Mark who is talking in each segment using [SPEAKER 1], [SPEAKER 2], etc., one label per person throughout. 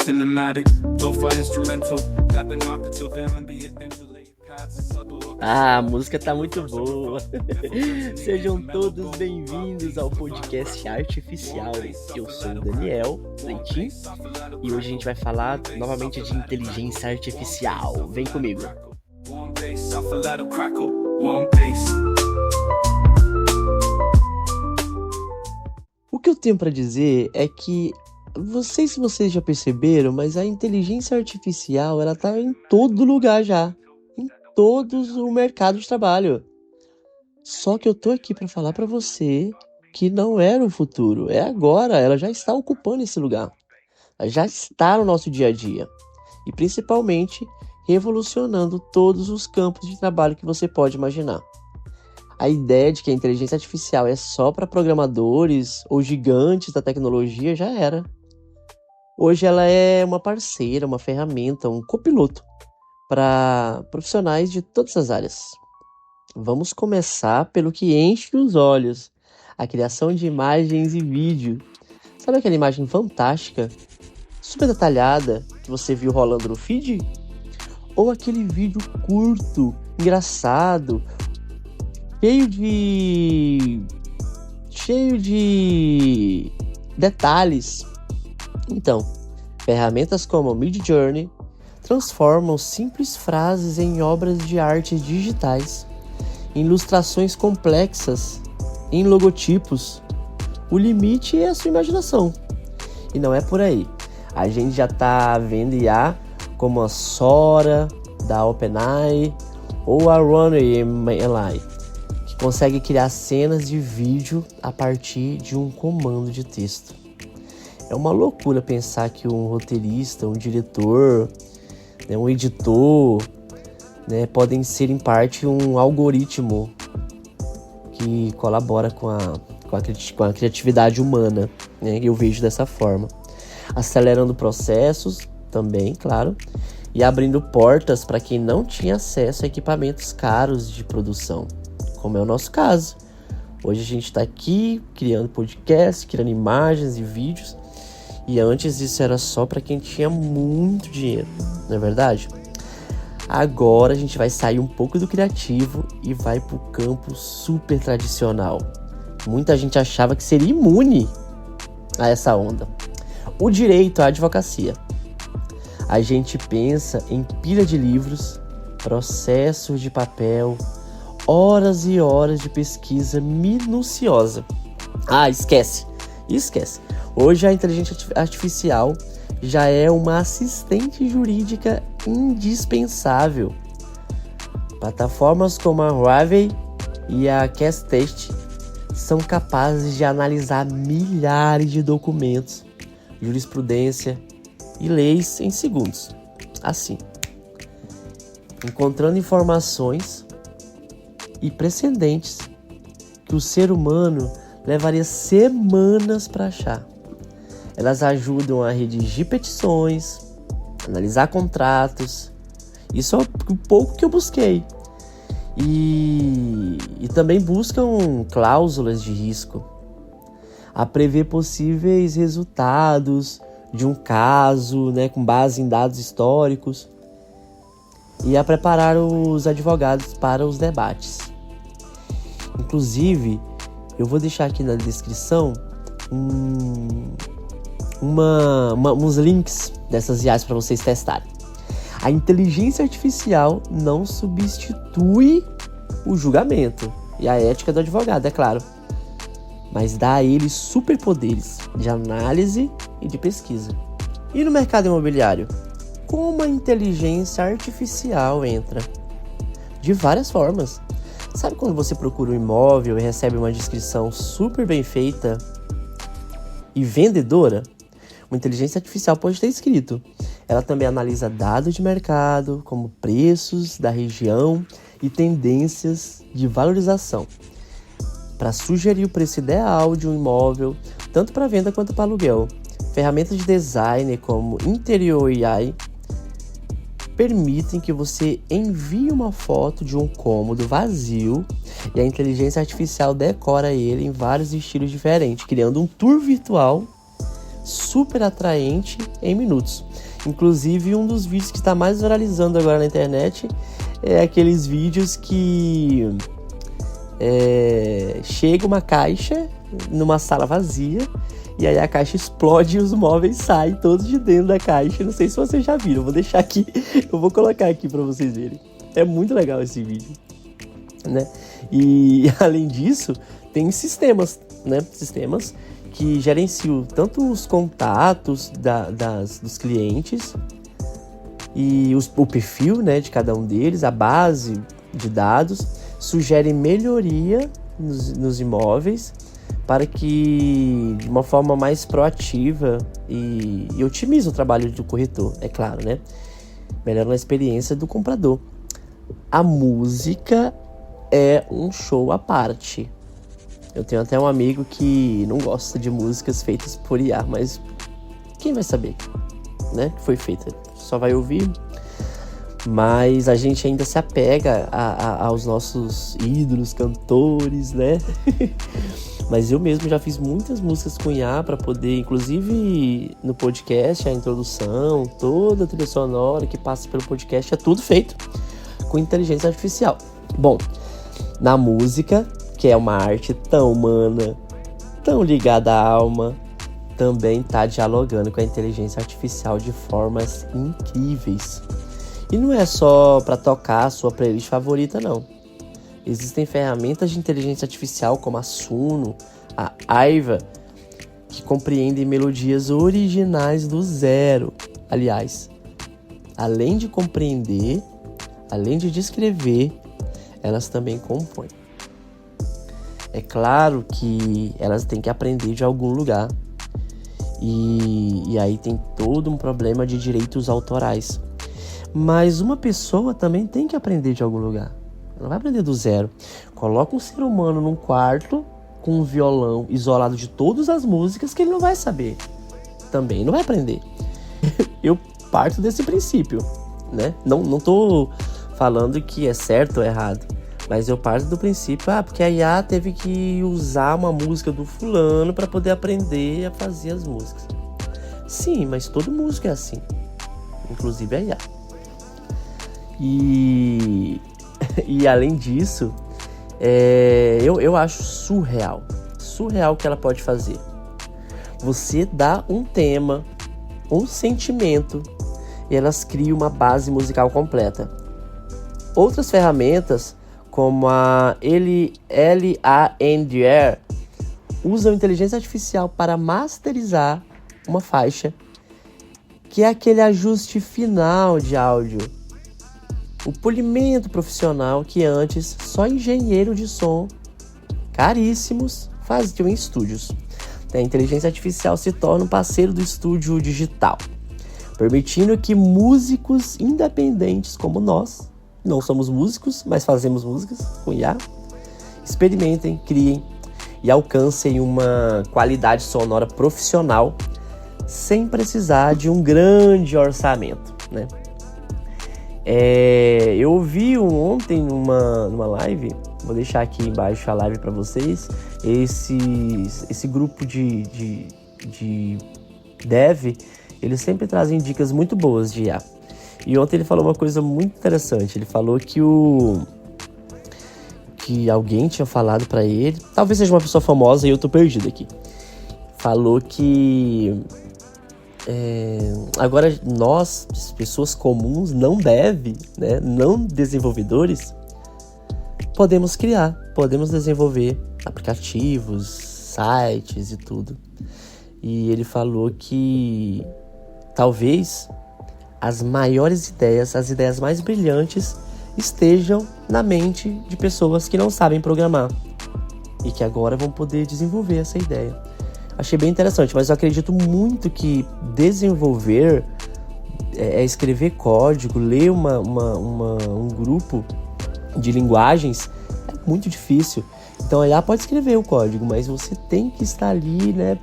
[SPEAKER 1] cinematic, lo-fi instrumental, got the knock until then and be it indulate paths, subtle.
[SPEAKER 2] A música tá muito boa. Sejam todos bem-vindos ao podcast Artificial. Eu sou o Daniel Leitinho e hoje a gente vai falar novamente de inteligência artificial. Vem comigo. O que eu tenho para dizer é que, não sei se vocês já perceberam, mas a inteligência artificial ela tá em todo lugar já. Todos o mercado de trabalho. Só que eu tô aqui para falar para você que não é no futuro, é agora, ela já está ocupando esse lugar. Ela já está no nosso dia a dia e principalmente revolucionando todos os campos de trabalho que você pode imaginar. A ideia de que a inteligência artificial é só para programadores ou gigantes da tecnologia já era. Hoje ela é uma parceira, uma ferramenta, um copiloto para profissionais de todas as áreas. Vamos começar pelo que enche os olhos, a criação de imagens e vídeo. Sabe aquela imagem fantástica, super detalhada, que você viu rolando no feed? Ou aquele vídeo curto, engraçado, cheio de detalhes? Então, ferramentas como Midjourney transformam simples frases em obras de arte digitais, em ilustrações complexas, em logotipos. O limite é a sua imaginação. E não é por aí. A gente já está vendo IA como a Sora, da OpenAI, ou a Runway MLI, que consegue criar cenas de vídeo a partir de um comando de texto. É uma loucura pensar que um roteirista, um diretor, um editor, podem ser em parte um algoritmo que colabora com a criatividade humana, eu vejo dessa forma, acelerando processos também, claro, e abrindo portas para quem não tinha acesso a equipamentos caros de produção, como é o nosso caso. Hoje a gente está aqui criando podcast, criando imagens e vídeos, e antes isso era só para quem tinha muito dinheiro, não é verdade? Agora a gente vai sair um pouco do criativo e vai para o campo super tradicional. Muita gente achava que seria imune a essa onda. O direito à advocacia. A gente pensa em pilha de livros, processos de papel, horas e horas de pesquisa minuciosa. Esquece. Hoje a inteligência artificial já é uma assistente jurídica indispensável. Plataformas como a Huawei e a Castest são capazes de analisar milhares de documentos, jurisprudência e leis em segundos. Assim, encontrando informações e precedentes que o ser humano levaria semanas para achar. Elas ajudam a redigir petições, analisar contratos. Isso é um pouco que eu busquei. E também buscam cláusulas de risco, a prever possíveis resultados de um caso, com base em dados históricos, e a preparar os advogados para os debates. Inclusive, eu vou deixar aqui na descrição uns links dessas IAs para vocês testarem. A inteligência artificial não substitui o julgamento e a ética do advogado, é claro, mas dá a ele superpoderes de análise e de pesquisa. E no mercado imobiliário, como a inteligência artificial entra? De várias formas. Sabe quando você procura um imóvel e recebe uma descrição super bem feita e vendedora? Uma inteligência artificial pode ter escrito. Ela também analisa dados de mercado, como preços da região e tendências de valorização, para sugerir o preço ideal de um imóvel, tanto para venda quanto para aluguel. Ferramentas de design como Interior AI permitem que você envie uma foto de um cômodo vazio e a inteligência artificial decora ele em vários estilos diferentes, criando um tour virtual super atraente em minutos. Inclusive, um dos vídeos que está mais viralizando agora na internet é aqueles vídeos que chega uma caixa numa sala vazia e aí a caixa explode e os móveis saem todos de dentro da caixa. Não sei se vocês já viram, vou deixar aqui, eu vou colocar aqui para vocês verem. É muito legal esse vídeo, né? E além disso, tem sistemas, né? Sistemas que gerenciam tanto os contatos dos clientes e o perfil, né, de cada um deles, a base de dados, sugere melhoria nos imóveis para que, de uma forma mais proativa e otimize o trabalho do corretor, é claro, né? Melhorando a experiência do comprador. A música é um show à parte. Eu tenho até um amigo que não gosta de músicas feitas por IA, mas quem vai saber, né, que foi feita? Só vai ouvir. Mas a gente ainda se apega aos nossos ídolos, cantores, né? Mas eu mesmo já fiz muitas músicas com IA para poder, inclusive no podcast, a introdução, toda a trilha sonora que passa pelo podcast é tudo feito com inteligência artificial. Bom, na música, que é uma arte tão humana, tão ligada à alma, também está dialogando com a inteligência artificial de formas incríveis. E não é só para tocar a sua playlist favorita, não. Existem ferramentas de inteligência artificial como a Suno, a Aiva, que compreendem melodias originais do zero. Aliás, além de compreender, além de descrever, elas também compõem. É claro que elas têm que aprender de algum lugar. E aí tem todo um problema de direitos autorais. Mas uma pessoa também tem que aprender de algum lugar. Ela não vai aprender do zero. Coloca um ser humano num quarto com um violão isolado de todas as músicas que ele não vai saber. Também não vai aprender. Eu parto desse princípio, né? Não tô falando que é certo ou errado. Mas eu parto do princípio, porque a IA teve que usar uma música do fulano para poder aprender a fazer as músicas. Sim, mas todo músico é assim. Inclusive a IA. E além disso, eu acho surreal o que ela pode fazer. Você dá um tema, um sentimento, e elas criam uma base musical completa. Outras ferramentas, como a LANDR, usam inteligência artificial para masterizar uma faixa, que é aquele ajuste final de áudio. O polimento profissional que antes só engenheiro de som caríssimos faziam em estúdios. A inteligência artificial se torna um parceiro do estúdio digital, permitindo que músicos independentes como nós, não somos músicos, mas fazemos músicas com IA, experimentem, criem e alcancem uma qualidade sonora profissional sem precisar de um grande orçamento, né? Eu ouvi ontem numa live, vou deixar aqui embaixo a live para vocês, esse grupo de dev, eles sempre trazem dicas muito boas de IA. E ontem ele falou uma coisa muito interessante. Ele falou que alguém tinha falado para ele, talvez seja uma pessoa famosa e eu tô perdido aqui. Falou que agora nós, pessoas comuns, não desenvolvedores, podemos desenvolver aplicativos, sites e tudo. E ele falou que talvez as maiores ideias, as ideias mais brilhantes estejam na mente de pessoas que não sabem programar e que agora vão poder desenvolver essa ideia. Achei bem interessante, mas eu acredito muito que desenvolver, escrever código, ler um grupo de linguagens é muito difícil. Então a IA pode escrever o código, mas você tem que estar ali, né,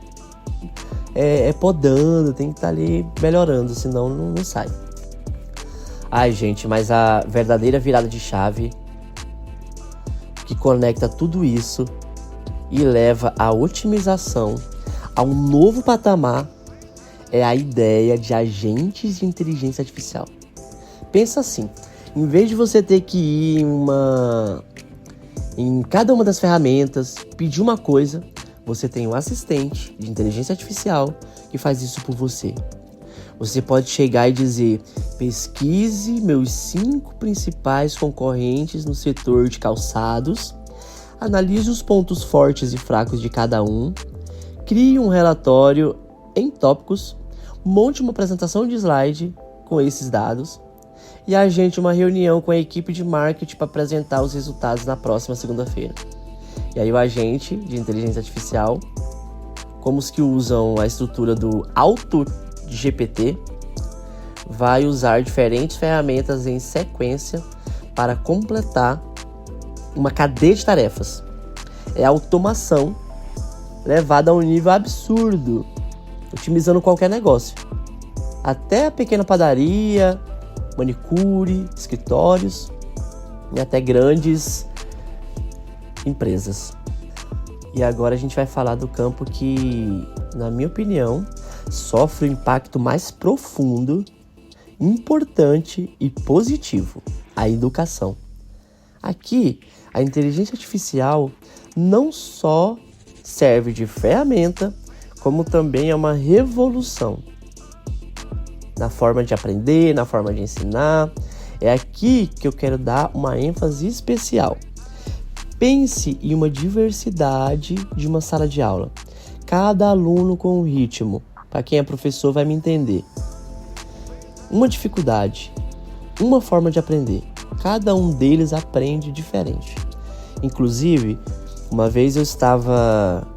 [SPEAKER 2] podando, tem que estar ali melhorando, senão não sai. Ai, gente, mas a verdadeira virada de chave que conecta tudo isso e leva à otimização a um novo patamar é a ideia de agentes de inteligência artificial. Pensa assim, em vez de você ter que ir em cada uma das ferramentas, pedir uma coisa, você tem um assistente de inteligência artificial que faz isso por você. Você pode chegar e dizer: pesquise meus 5 principais concorrentes no setor de calçados, analise os pontos fortes e fracos de cada um, crie um relatório em tópicos, monte uma apresentação de slide com esses dados e agende uma reunião com a equipe de marketing para apresentar os resultados na próxima segunda-feira. E aí o agente de inteligência artificial, como os que usam a estrutura do AutoGPT, vai usar diferentes ferramentas em sequência para completar uma cadeia de tarefas. É automação levada a um nível absurdo, otimizando qualquer negócio. Até a pequena padaria, manicure, escritórios e até grandes empresas. E agora a gente vai falar do campo que, na minha opinião, sofre o impacto mais profundo, importante e positivo: a educação. Aqui, a inteligência artificial não só serve de ferramenta, como também é uma revolução na forma de aprender, na forma de ensinar. É aqui que eu quero dar uma ênfase especial. Pense em uma diversidade de uma sala de aula. Cada aluno com um ritmo. Para quem é professor vai me entender. Uma dificuldade, uma forma de aprender. Cada um deles aprende diferente. Inclusive, uma vez eu estava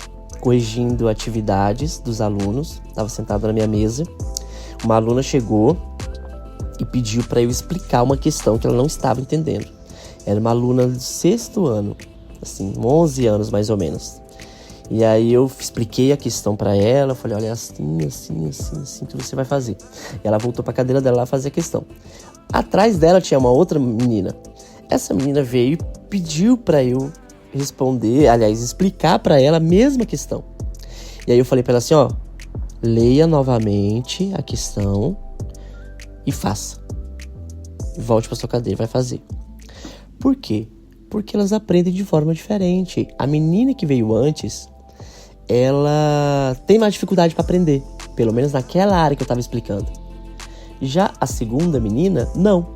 [SPEAKER 2] corrigindo atividades dos alunos, estava sentado na minha mesa. Uma aluna chegou e pediu para eu explicar uma questão que ela não estava entendendo. Era uma aluna do 6º ano, assim, 11 anos mais ou menos. E aí eu expliquei a questão para ela, falei: olha, assim que você vai fazer. E ela voltou para a cadeira dela lá fazer a questão. Atrás dela tinha uma outra menina. Essa menina veio e pediu para eu explicar para ela a mesma questão. E aí eu falei para ela assim: ó, leia novamente a questão e faça. Volte para sua cadeira e vai fazer. Por quê? Porque elas aprendem de forma diferente. A menina que veio antes, ela tem mais dificuldade para aprender, pelo menos naquela área que eu estava explicando. Já a segunda menina, não.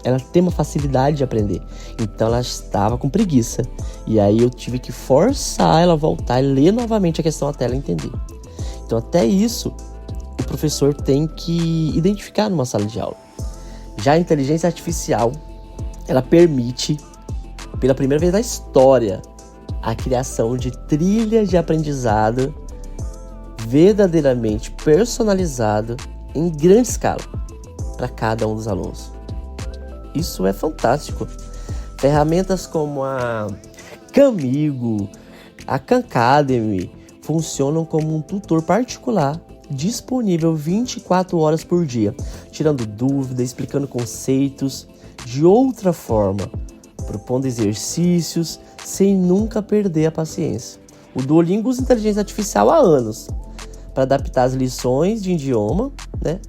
[SPEAKER 2] Ela tem uma facilidade de aprender. Então ela estava com preguiça. E aí eu tive que forçar ela a voltar e ler novamente a questão até ela entender. Então até isso o professor tem que identificar numa sala de aula. Já a inteligência artificial, ela permite, pela primeira vez na história, a criação de trilhas de aprendizado verdadeiramente personalizado em grande escala para cada um dos alunos. Isso é fantástico. Ferramentas como a Camigo, a Khan Academy funcionam como um tutor particular disponível 24 horas por dia, tirando dúvidas, explicando conceitos de outra forma, propondo exercícios sem nunca perder a paciência. O Duolingo usa inteligência artificial há anos para adaptar as lições de idioma,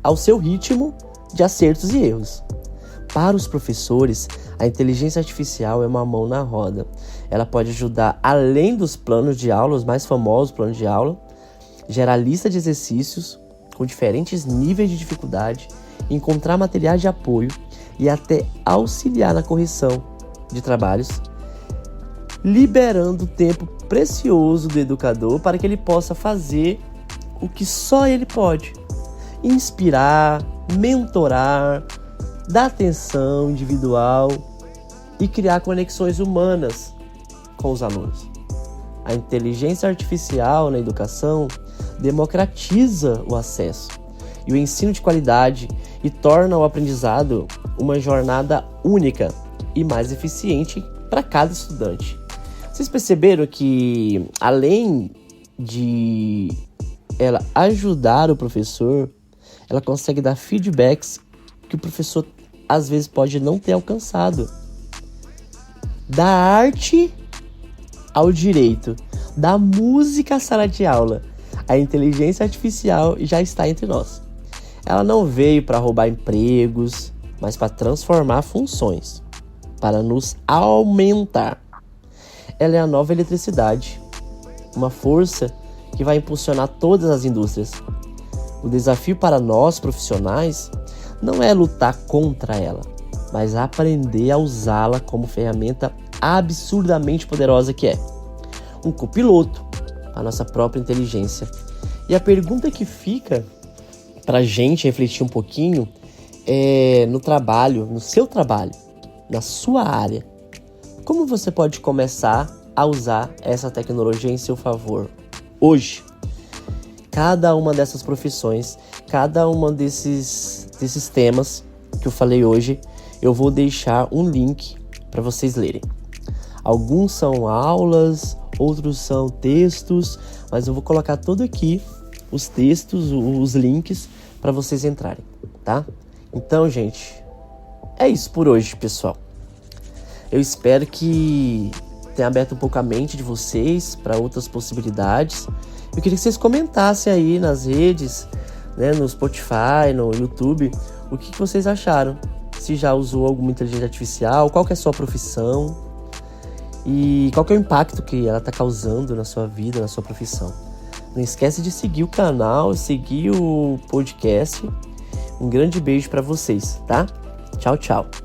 [SPEAKER 2] ao seu ritmo de acertos e erros. Para os professores, a inteligência artificial é uma mão na roda. Ela pode ajudar, além dos planos de aula, os mais famosos planos de aula, gerar lista de exercícios com diferentes níveis de dificuldade, encontrar materiais de apoio e até auxiliar na correção de trabalhos, liberando tempo precioso do educador para que ele possa fazer o que só ele pode: inspirar, mentorar, dar atenção individual e criar conexões humanas com os alunos. A inteligência artificial na educação democratiza o acesso e o ensino de qualidade e torna o aprendizado uma jornada única e mais eficiente para cada estudante. Vocês perceberam que, além de ela ajudar o professor, ela consegue dar feedbacks que o professor às vezes pode não ter alcançado. Da arte ao direito, da música à sala de aula. A inteligência artificial já está entre nós. Ela não veio para roubar empregos, mas para transformar funções, para nos aumentar. Ela é a nova eletricidade, uma força que vai impulsionar todas as indústrias. O desafio para nós, profissionais, não é lutar contra ela, mas aprender a usá-la como ferramenta absurdamente poderosa que é. Um copiloto para a nossa própria inteligência. E a pergunta que fica para a gente refletir um pouquinho é no trabalho, no seu trabalho, na sua área. Como você pode começar a usar essa tecnologia em seu favor hoje? Cada uma dessas profissões, cada uma desses temas que eu falei hoje, eu vou deixar um link para vocês lerem. Alguns são aulas, outros são textos, mas eu vou colocar tudo aqui, os textos, os links, para vocês entrarem, tá? Então, gente, é isso por hoje, pessoal. Eu espero que tenha aberto um pouco a mente de vocês para outras possibilidades. Eu queria que vocês comentassem aí nas redes, né, no Spotify, no YouTube, o que vocês acharam. Se já usou alguma inteligência artificial, qual que é a sua profissão e qual que é o impacto que ela está causando na sua vida, na sua profissão. Não esquece de seguir o canal, seguir o podcast. Um grande beijo para vocês, tá? Tchau, tchau.